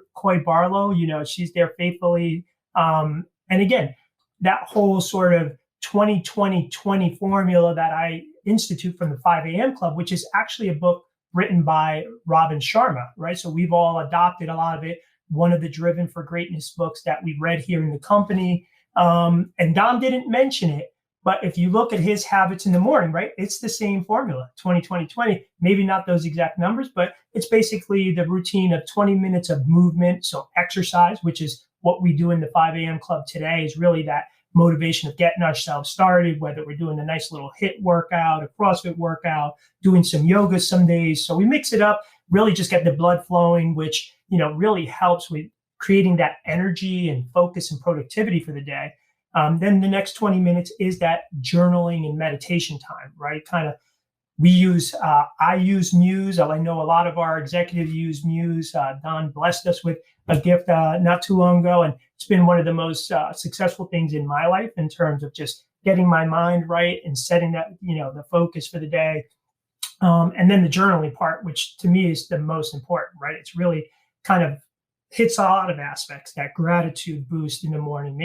Barlow. She's there faithfully. And again, that whole sort of 20-20-20 formula that I institute from the 5 a.m. Club, which is actually a book written by Robin Sharma, right? So we've all adopted a lot of it. One of the Driven for Greatness books that we read here in the company. And Don didn't mention it, but if you look at his habits in the morning, right, it's the same formula, 20-20-20, maybe not those exact numbers, but it's basically the routine of 20 minutes of movement. So exercise, which is what we do in the 5 a.m. Club today, is really that motivation of getting ourselves started, whether we're doing a nice little HIIT workout, a CrossFit workout, doing some yoga some days. So we mix it up, really just get the blood flowing, which, really helps with creating that energy and focus and productivity for the day. Then the next 20 minutes is that journaling and meditation time, right? I use Muse. I know a lot of our executives use Muse. Don blessed us with a gift not too long ago. And it's been one of the most successful things in my life in terms of just getting my mind right and setting that, the focus for the day. And then the journaling part, which to me is the most important, right? It's really kind of hits a lot of aspects, that gratitude boost in the morning,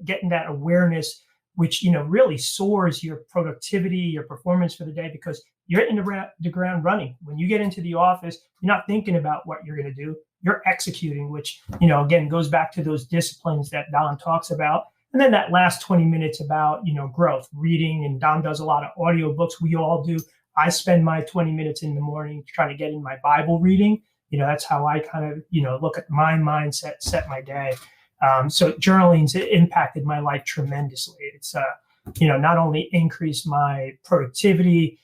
getting that awareness, which, really soars your productivity, your performance for the day, because you're hitting the ground running. When you get into the office, you're not thinking about what you're going to do. You're executing, which, again, goes back to those disciplines that Don talks about. And then that last 20 minutes about, growth, reading, and Don does a lot of audiobooks. We all do. I spend my 20 minutes in the morning trying to get in my Bible reading. That's how I kind of, look at my mindset, set my day. So journaling's impacted my life tremendously. It's, not only increased my productivity,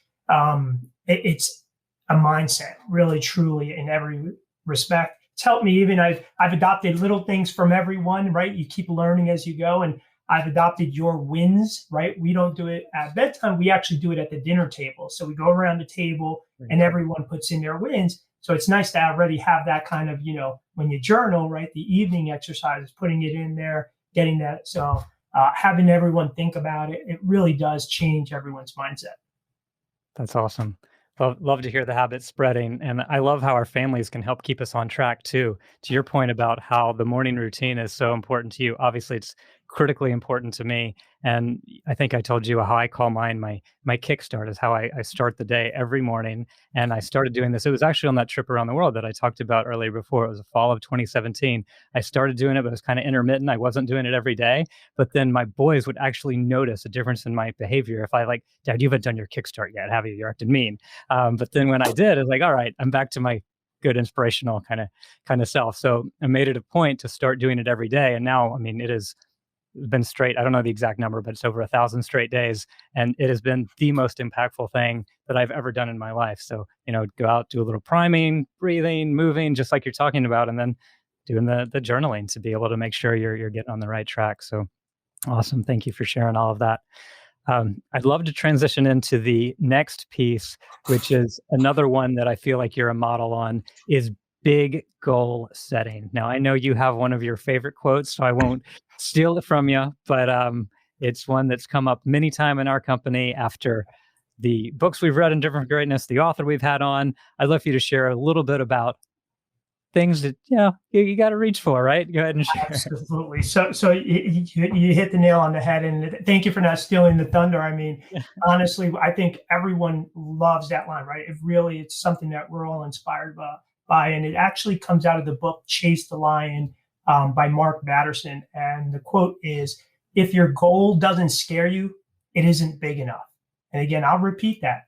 it's a mindset, really, truly, in every respect. It's helped me even, I've adopted little things from everyone, right? You keep learning as you go. And I've adopted your wins, right? We don't do it at bedtime. We actually do it at the dinner table. So we go around the table and everyone puts in their wins. So it's nice to already have that kind of, when you journal, right, the evening exercises, putting it in there, getting that. So having everyone think about it, it really does change everyone's mindset. That's awesome. Love to hear the habit spreading. And I love how our families can help keep us on track too. To your point about how the morning routine is so important to you, obviously it's critically important to me. And I think I told you how I call mine my kickstart, is how I start the day every morning. And I started doing this. It was actually on that trip around the world that I talked about earlier before. It was the fall of 2017. I started doing it, but it was kind of intermittent. I wasn't doing it every day. But then my boys would actually notice a difference in my behavior. If I Dad, you haven't done your kickstart yet, have you? You're acting mean. But then when I did, it's like, all right, I'm back to my good inspirational kind of self. So I made it a point to start doing it every day. And now, it's been straight, I don't know the exact number, but it's over 1,000 straight days. And it has been the most impactful thing that I've ever done in my life. So, go out, do a little priming, breathing, moving, just like you're talking about, and then doing the journaling to be able to make sure you're getting on the right track. So awesome. Thank you for sharing all of that. I'd love to transition into the next piece, which is another one that I feel like you're a model on, is big goal setting. Now, I know you have one of your favorite quotes, so I won't steal it from you, but it's one that's come up many times in our company after the books we've read in Different Greatness, the author we've had on. I'd love for you to share a little bit about things that you got to reach for, right? Go ahead and share. Absolutely. So you hit the nail on the head, and thank you for not stealing the thunder. Honestly, I think everyone loves that line, right? It's something that we're all inspired by, and it actually comes out of the book Chase the Lion by Mark Batterson. And the quote is, "If your goal doesn't scare you, it isn't big enough." And again, I'll repeat that.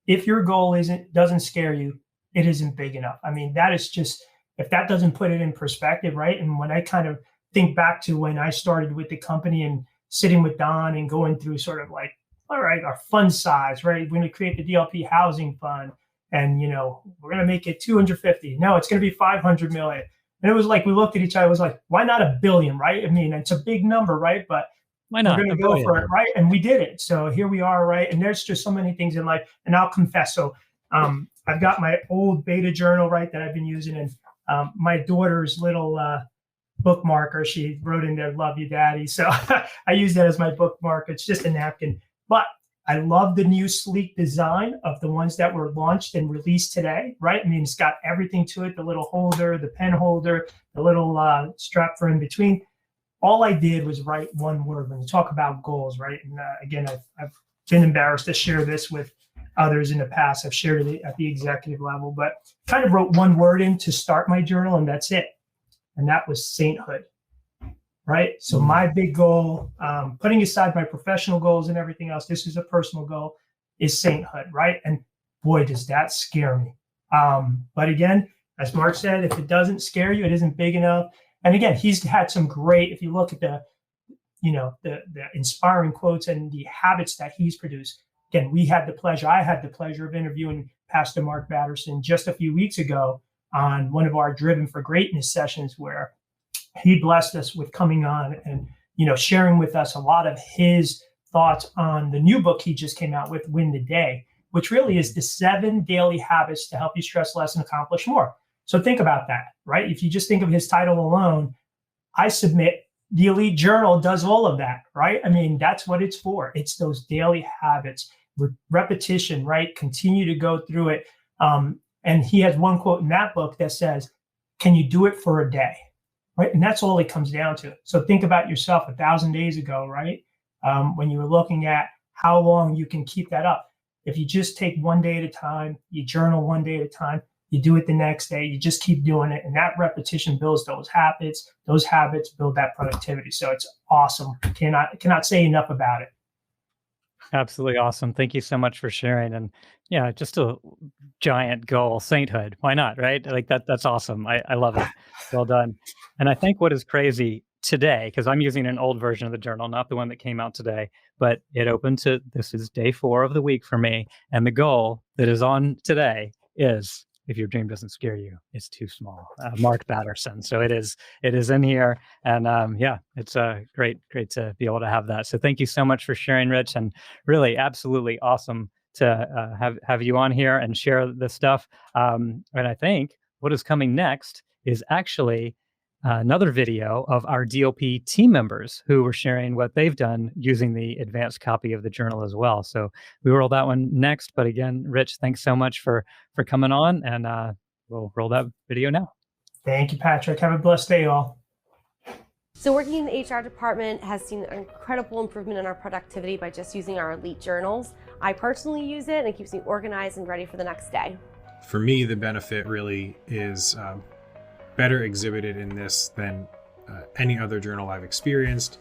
If your goal doesn't scare you, it isn't big enough. That is just, if that doesn't put it in perspective, right? And when I kind of think back to when I started with the company and sitting with Don and going through sort of like, all right, our fund size, right? We're going to create the DLP housing fund, and we're going to make it 250. No, it's going to be 500 million. And it was like, we looked at each other, it was like, why not $1 billion, right? It's a big number, right? But why not? We're going to go for it, right? And we did it. So here we are, right? And there's just so many things in life. And I'll confess, so I've got my old beta journal, right, that I've been using, and my daughter's little bookmarker. She wrote in there, "Love you, Daddy." So I use that as my bookmark. It's just a napkin. But I love the new sleek design of the ones that were launched and released today, right? I mean, it's got everything to it, the little holder, the pen holder, the little strap for in between. All I did was write one word when you talk about goals, right? And again, I've been embarrassed to share this with others in the past. I've shared it at the executive level, but kind of wrote one word in to start my journal, and that's it. And that was sainthood, right? So my big goal, putting aside my professional goals and everything else, this is a personal goal, is sainthood, right? And boy, does that scare me. But again, as Mark said, if it doesn't scare you, it isn't big enough. And again, he's had some great, if you look at the inspiring quotes and the habits that he's produced. Again, I had the pleasure of interviewing Pastor Mark Batterson just a few weeks ago on one of our Driven for Greatness sessions, where he blessed us with coming on and, sharing with us a lot of his thoughts on the new book he just came out with, Win the Day, which really is the 7 daily habits to help you stress less and accomplish more. So think about that, right? If you just think of his title alone, I submit the Elite Journal does all of that, right? I mean, that's what it's for. It's those daily habits, repetition, right? Continue to go through it. And he has one quote in that book that says, "Can you do it for a day?" Right? And that's all it comes down to. So think about yourself 1,000 days ago, right? When you were looking at how long you can keep that up. If you just take one day at a time, you journal one day at a time, you do it the next day, you just keep doing it. And that repetition builds those habits. Those habits build that productivity. So it's awesome. Cannot say enough about it. Absolutely awesome. Thank you so much for sharing. And yeah, just a giant goal, sainthood. Why not? Right? Like that's awesome. I love it. Well done. And I think what is crazy today, because I'm using an old version of the journal, not the one that came out today, but it opened to, this is day 4 of the week for me. And the goal that is on today is, if your dream doesn't scare you, it's too small. Mark Batterson. So it is in here. And it's great to be able to have that. So thank you so much for sharing, Rich. And really, absolutely awesome to have you on here and share this stuff. And I think what is coming next is actually another video of our DLP team members who were sharing what they've done using the advanced copy of the journal as well. So we will roll that one next. But again, Rich, thanks so much for coming on, and we'll roll that video now. Thank you, Patrick. Have a blessed day, all. So working in the HR department has seen an incredible improvement in our productivity by just using our Elite journals. I personally use it, and it keeps me organized and ready for the next day. For me, the benefit really is better exhibited in this than any other journal I've experienced,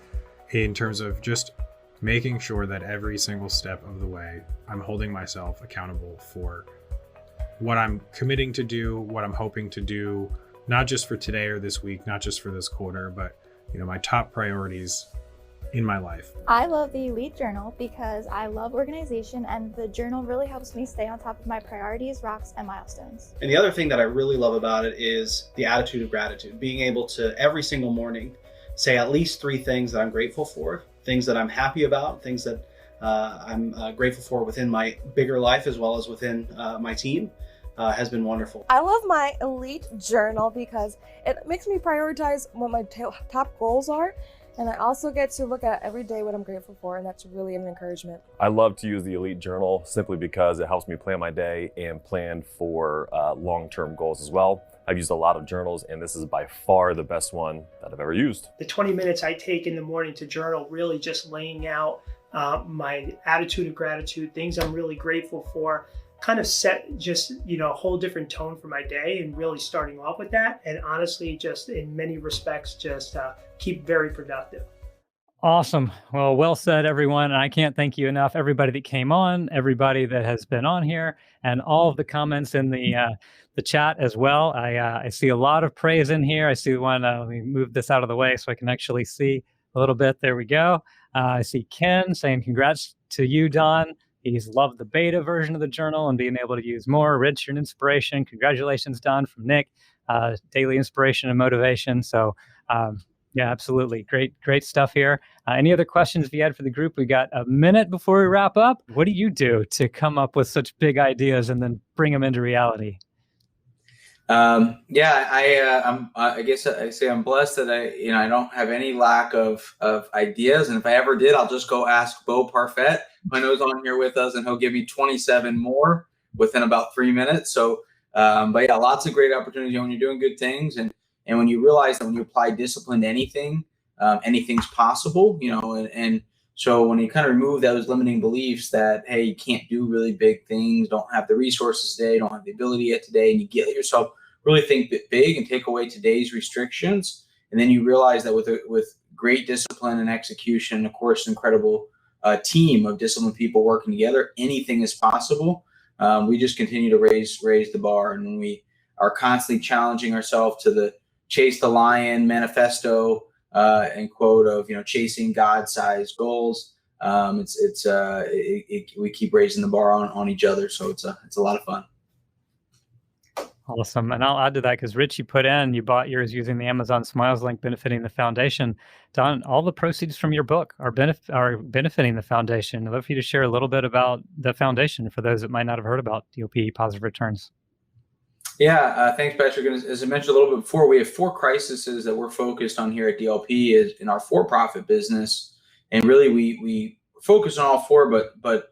in terms of just making sure that every single step of the way, I'm holding myself accountable for what I'm committing to do, what I'm hoping to do, not just for today or this week, not just for this quarter, but my top priorities in my life. I love the Elite Journal because I love organization, and the journal really helps me stay on top of my priorities, rocks, and milestones. And the other thing that I really love about it is the attitude of gratitude, being able to every single morning say at least 3 things that I'm grateful for, things that I'm happy about, things that I'm grateful for within my bigger life as well as within my team. Has been wonderful. I love my Elite Journal because it makes me prioritize what my top goals are. And I also get to look at every day what I'm grateful for, and that's really an encouragement. I love to use the Elite Journal simply because it helps me plan my day and plan for long-term goals as well. I've used a lot of journals, and this is by far the best one that I've ever used. The 20 minutes I take in the morning to journal, really just laying out my attitude of gratitude, things I'm really grateful for, kind of set just, a whole different tone for my day, and really starting off with that. And honestly, just in many respects, just keep very productive. Awesome. Well said, everyone. And I can't thank you enough. Everybody that came on, everybody that has been on here, and all of the comments in the chat as well. I see a lot of praise in here. I see one, let me move this out of the way so I can actually see a little bit. There we go. I see Ken saying congrats to you, Don. He's loved the beta version of the journal and being able to use more. Rich and inspiration. Congratulations, Don, from Nick. Daily inspiration and motivation. So yeah, absolutely. Great stuff here. Any other questions you had for the group? We got a minute before we wrap up. What do you do to come up with such big ideas and then bring them into reality? I guess I say I'm blessed that I don't have any lack of ideas. And if I ever did, I'll just go ask Bo Parfait. I know he's on here with us, and he'll give me 27 more within about 3 minutes. So, but yeah, lots of great opportunities when you're doing good things. And when you realize that when you apply discipline to anything, anything's possible, and so when you kind of remove those limiting beliefs that, hey, you can't do really big things, don't have the resources today, don't have the ability yet today, and you get yourself really think big and take away today's restrictions. And then you realize that with great discipline and execution, of course, incredible team of disciplined people working together, anything is possible. We just continue to raise the bar. And when we are constantly challenging ourselves to the chase the lion manifesto, and quote of chasing God-sized goals. We keep raising the bar on each other, so it's a lot of fun. Awesome. And I'll add to that because Rich, you bought yours using the Amazon Smiles link, benefiting the foundation. Don, all the proceeds from your book are benefiting the foundation. I'd love for you to share a little bit about the foundation for those that might not have heard about DLP Positive Returns. Yeah, thanks, Patrick. And as I mentioned a little bit before, we have 4 crises that we're focused on here at DLP is in our for-profit business, and really we focus on all 4, but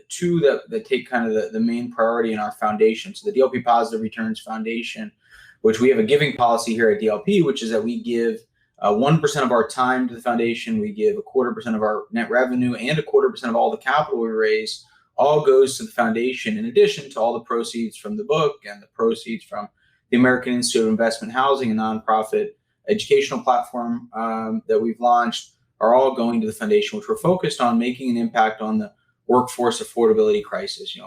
2 that take kind of the main priority in our foundation. So the DLP Positive Returns Foundation, which we have a giving policy here at DLP, which is that we give 1% of our time to the foundation, we give 1/4% of our net revenue, and 1/4% of all the capital we raise all goes to the foundation, in addition to all the proceeds from the book and the proceeds from the American Institute of Investment Housing, a nonprofit educational platform that we've launched, are all going to the foundation, which we're focused on making an impact on the workforce affordability crisis,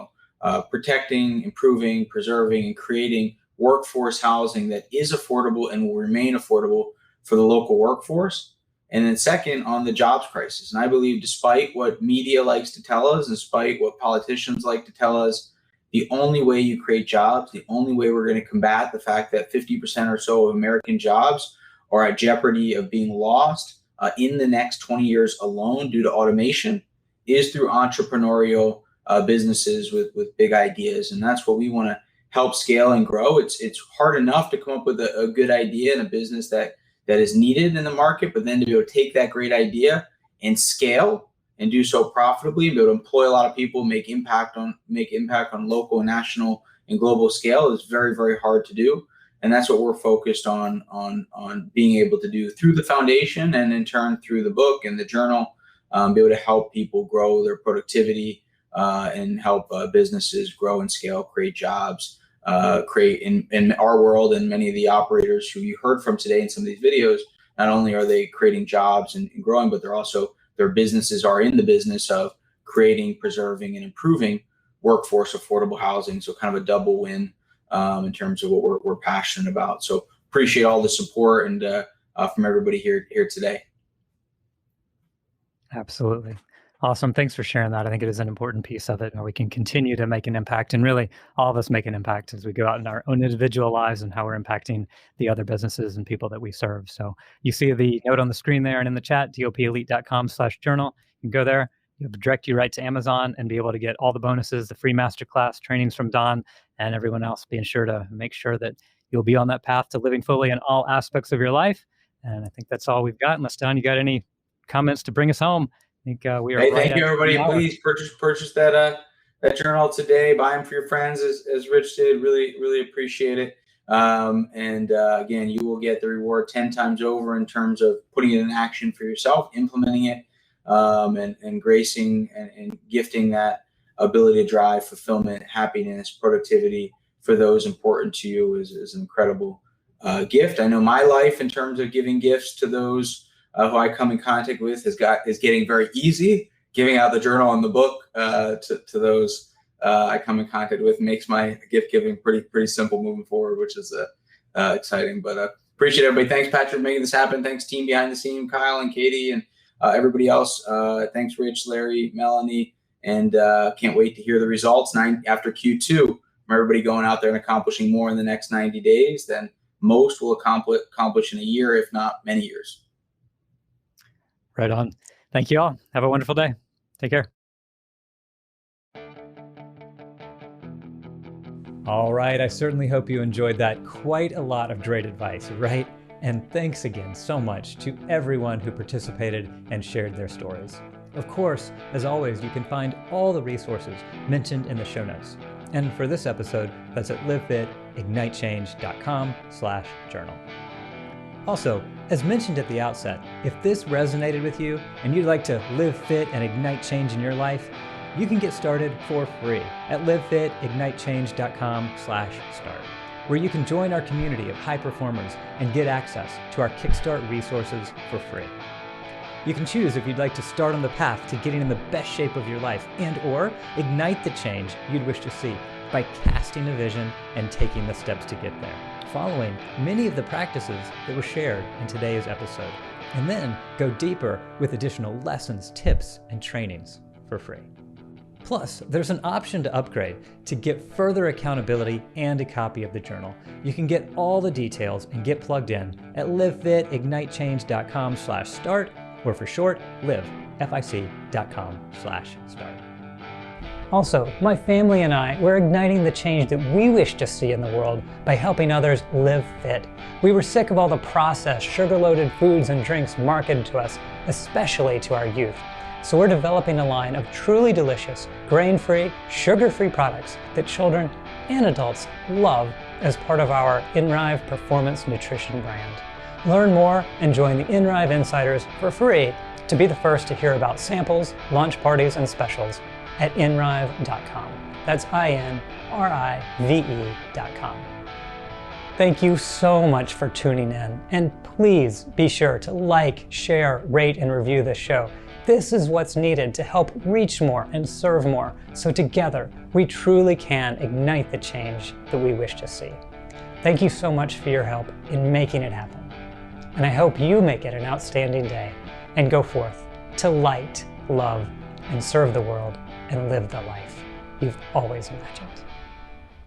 protecting, improving, preserving, and creating workforce housing that is affordable and will remain affordable for the local workforce. And then second, on the jobs crisis. And I believe despite what media likes to tell us, despite what politicians like to tell us, the only way you create jobs, the only way we're going to combat the fact that 50% or so of American jobs are at jeopardy of being lost in the next 20 years alone due to automation is through entrepreneurial businesses with big ideas. And that's what we want to help scale and grow. It's hard enough to come up with a good idea in a business that is needed in the market, but then to be able to take that great idea and scale and do so profitably and be able to employ a lot of people, make impact on local and national and global scale is very, very hard to do. And that's what we're focused on being able to do through the foundation and in turn through the book and the journal, be able to help people grow their productivity and help businesses grow and scale, create jobs, create in our world. And many of the operators who you heard from today in some of these videos, not only are they creating jobs and growing, but their businesses are in the business of creating, preserving, and improving workforce affordable housing. So kind of a double win in terms of what we're passionate about. So appreciate all the support and from everybody here today. Absolutely. Awesome. Thanks for sharing that. I think it is an important piece of it, where we can continue to make an impact, and really all of us make an impact as we go out in our own individual lives and how we're impacting the other businesses and people that we serve. So you see the note on the screen there and in the chat, dlpelite.com/journal. You can go there. It'll direct you right to Amazon and be able to get all the bonuses, the free masterclass trainings from Don and everyone else, being sure to make sure that you'll be on that path to living fully in all aspects of your life. And I think that's all we've got. Unless, Don, you got any comments to bring us home? I think we are. Hey, thank you, everybody. Please purchase that journal today. Buy them for your friends, as Rich did. Really, really appreciate it. And again, you will get the reward 10 times over in terms of putting it in action for yourself, implementing it, and gracing and gifting that ability to drive fulfillment, happiness, productivity for those important to you is an incredible gift. I know my life in terms of giving gifts to those who I come in contact with is getting very easy. Giving out the journal and the book to those I come in contact with makes my gift giving pretty simple moving forward, which is exciting. But appreciate everybody. Thanks, Patrick, for making this happen. Thanks, team behind the scene, Kyle and Katie, and everybody else. Thanks, Rich, Larry, Melanie, and can't wait to hear the results after Q2 from everybody going out there and accomplishing more in the next 90 days than most will accomplish in a year, if not many years. Right on. Thank you all. Have a wonderful day. Take care. All right, I certainly hope you enjoyed that. Quite a lot of great advice, right? And thanks again so much to everyone who participated and shared their stories. Of course, as always, you can find all the resources mentioned in the show notes. And for this episode, that's at livefitignitechange.com/journal. Also, as mentioned at the outset, if this resonated with you and you'd like to live fit and ignite change in your life, you can get started for free at livefitignitechange.com/start, where you can join our community of high performers and get access to our Kickstart resources for free. You can choose if you'd like to start on the path to getting in the best shape of your life and/or ignite the change you'd wish to see by casting a vision and taking the steps to get there, following many of the practices that were shared in today's episode, and then go deeper with additional lessons, tips, and trainings for free. Plus, there's an option to upgrade to get further accountability and a copy of the journal. You can get all the details and get plugged in at livefitignitechange.com/start, or for short, livefic.com/start. Also, my family and I, we're igniting the change that we wish to see in the world by helping others live fit. We were sick of all the processed, sugar-loaded foods and drinks marketed to us, especially to our youth. So we're developing a line of truly delicious, grain-free, sugar-free products that children and adults love as part of our InRive Performance Nutrition brand. Learn more and join the InRive Insiders for free to be the first to hear about samples, launch parties, and specials at inrive.com. That's INRIVE.com. Thank you so much for tuning in, and please be sure to like, share, rate, and review this show. This is what's needed to help reach more and serve more, so together we truly can ignite the change that we wish to see. Thank you so much for your help in making it happen. And I hope you make it an outstanding day and go forth to light, love, and serve the world and live the life you've always imagined.